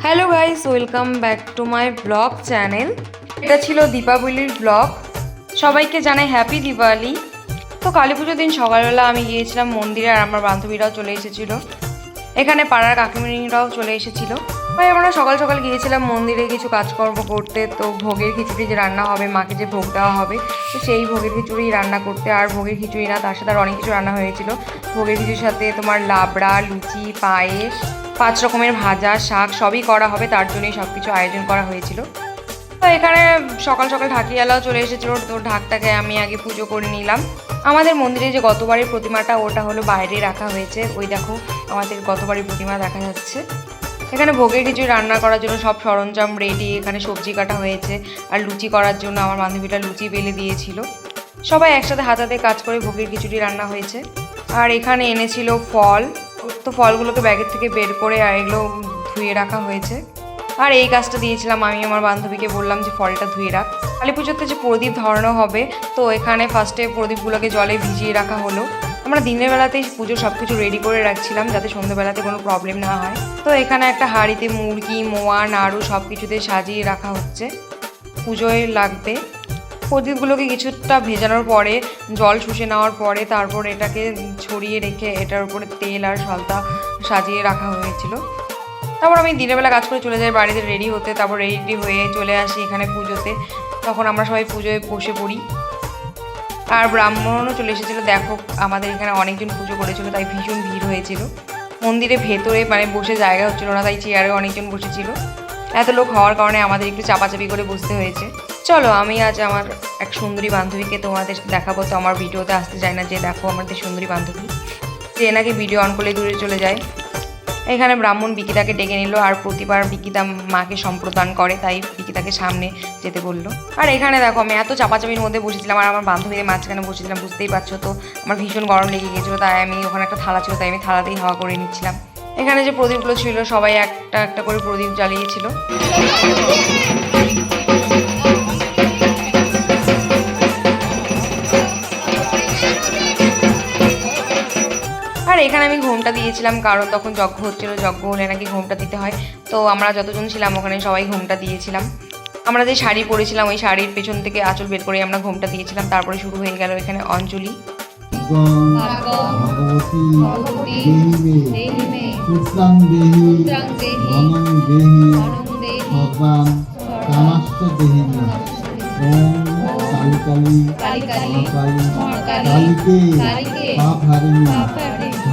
Hello guys, welcome back to my blog channel. এটা ছিল দীপাবলির ব্লগ। সবাইকে জানাই হ্যাপি দিওয়ালি। তো কালী পুজোর দিন সকালবেলা আমি গিয়েছিলাম মন্দিরে, আর আমার বান্ধবীরাও চলে এসেছিলো। এখানে পাড়ার কাকিমণিরাও চলে এসেছিলো। তাই আমরা সকাল সকাল গিয়েছিলাম মন্দিরে কিছু কাজকর্ম করতে। তো ভোগের খিচুড়ি যে রান্না হবে, মাকে যে ভোগ দেওয়া হবে, তো সেই ভোগের খিচুড়ি রান্না করতে। আর ভোগের খিচুড়ি না, তার সাথে আর অনেক কিছু রান্না হয়েছিল। ভোগের খিচুড়ির সাথে তোমার লাবড়া, লুচি, পায়েস, 5 রকমের ভাজা, শাক সবই করা হবে, তার জন্যই সব কিছু আয়োজন করা হয়েছিল। তো এখানে সকাল সকাল ঢাকিয়ালাও চলে এসেছিলো। তো ঢাকটাকে আমি আগে পুজো করে নিলাম। আমাদের মন্দিরে যে গতবারের প্রতিমাটা, ওটা হলো বাইরে রাখা হয়েছে। ওই দেখো আমাদের গতবারের প্রতিমা দেখা যাচ্ছে। এখানে ভোগের খিচুড়ি রান্না করার জন্য সব সরঞ্জাম রেডি। এখানে সবজি কাটা হয়েছে, আর লুচি করার জন্য আমার বান্ধবীটা লুচি বেলে দিয়েছিল। সবাই একসাথে হাতে কাজ করে ভোগের খিচুড়ি রান্না হয়েছে। আর এখানে এনেছিল ফল। তো ফলগুলোকে ব্যাগের থেকে বের করে আর এগুলো ধুয়ে রাখা হয়েছে। আর এই কাজটা দিয়েছিলাম আমি আমার বান্ধবীকে, বললাম যে ফলটা ধুয়ে রাখ। কালী পুজোতে যে প্রদীপ ধরানো হবে, তো এখানে ফার্স্টে প্রদীপগুলোকে জলে ভিজিয়ে রাখা হলো। আমরা দিনের বেলাতেই পুজো সব কিছু রেডি করে রাখছিলাম, যাতে সন্ধ্যেবেলাতে কোনো প্রবলেম না হয়। তো এখানে একটা হাঁড়িতে মুরগি, মোয়া, নাড়ু সব কিছুতে সাজিয়ে রাখা হচ্ছে, পুজোয় লাগবে। প্রদীপগুলোকে কিছুটা ভেজানোর পরে, জল শুষে নেওয়ার পরে, তারপর এটাকে ছড়িয়ে রেখে এটার উপরে তেল আর সলতা সাজিয়ে রাখা হয়েছিল। তারপর আমি দিনের বেলা কাজ করে চলে যাই বাড়িতে রেডি হতে। তারপর রেডি হয়ে চলে আসি এখানে পুজোতে। তখন আমরা সবাই পুজোয় বসে পড়ি। আর ব্রাহ্মণও চলে এসেছিলো। দেখো আমাদের এখানে অনেকজন পুজো করেছিল, তাই ভীষণ ভিড় হয়েছিল। মন্দিরে ভেতরে বসে জায়গা হচ্ছিলো না, তাই চেয়ারে অনেকজন বসেছিল। এত লোক হওয়ার কারণে আমাদের একটু চাপাচাপি করে বসতে হয়েছে। চলো, আমি আজ আমার এক সুন্দরী বান্ধবীকে তোমাদের দেখাবো। তো আমার ভিডিওতে আসতে চায় না, যে দেখো আমাদের সুন্দরী বান্ধবী, যে নাকি ভিডিও অন করলে দূরে চলে যায়। এখানে ব্রাহ্মণ বিকিতাকে ডেকে নিল, আর প্রতিবার বিকিতা মাকে সম্প্রদান করে, তাই বিকিতাকে সামনে যেতে বললো। আর এখানে দেখো আমি এত চাপাচাপির মধ্যে বসেছিলাম, আর আমার বান্ধবীদের মাঝখানে বসেছিলাম, বুঝতেই পারছো। তো আমার ভীষণ গরম লেগে গিয়েছিলো, তাই আমি ওখানে একটা থালা ছিল, তাই আমি থালাতেই হাওয়া করে নিচ্ছিলাম। এখানে যে প্রদীপগুলো ছিল, সবাই একটা একটা করে প্রদীপ জ্বালিয়েছিল। আর এখানে আমি ঘোমটা দিয়েছিলাম, কারণ তখন যজ্ঞ হচ্ছিলো, যজ্ঞ হলে নাকি ঘোমটা দিতে হয়। তো আমরা যতজন ছিলাম ওখানে সবাই ঘোমটা দিয়েছিলাম। আমরা যে শাড়ি পরেছিলাম, ওই শাড়ির পেছন থেকে আঁচল বের করে আমরা ঘোমটা দিয়েছিলাম। তারপরে শুরু হয়ে গেল এখানে অঞ্জলি।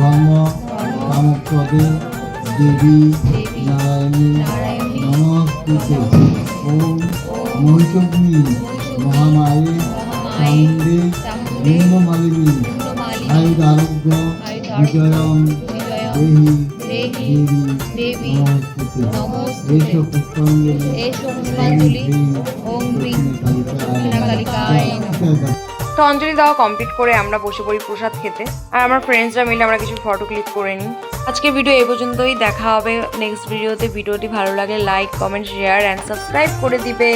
ধর্ম কামপ্রদে দেবী নারায়ণী নমস্তুতে। ওম মহিষগ্নি মহামায়ে চামুণ্ডে লিঙ্গমালিনী আয়ুরারোগ্য বিজয়ং দেহি দেবী নমস্তুতে। এসো পুষ্পাঞ্জলি ওম হ্রিং কালিকায়। তো অঞ্জলি দেওয়া কমপ্লিট করে আমরা বসে পড়ি প্রসাদ খেতে। আর আমার ফ্রেন্ডসরা মিলে আমরা কিছু ফটো ক্লিক করে নিই। আজকে ভিডিও এই পর্যন্তই। দেখা হবে নেক্সট ভিডিওতে। ভিডিওটি ভালো লাগলে like, comment, share and subscribe করে দিবে।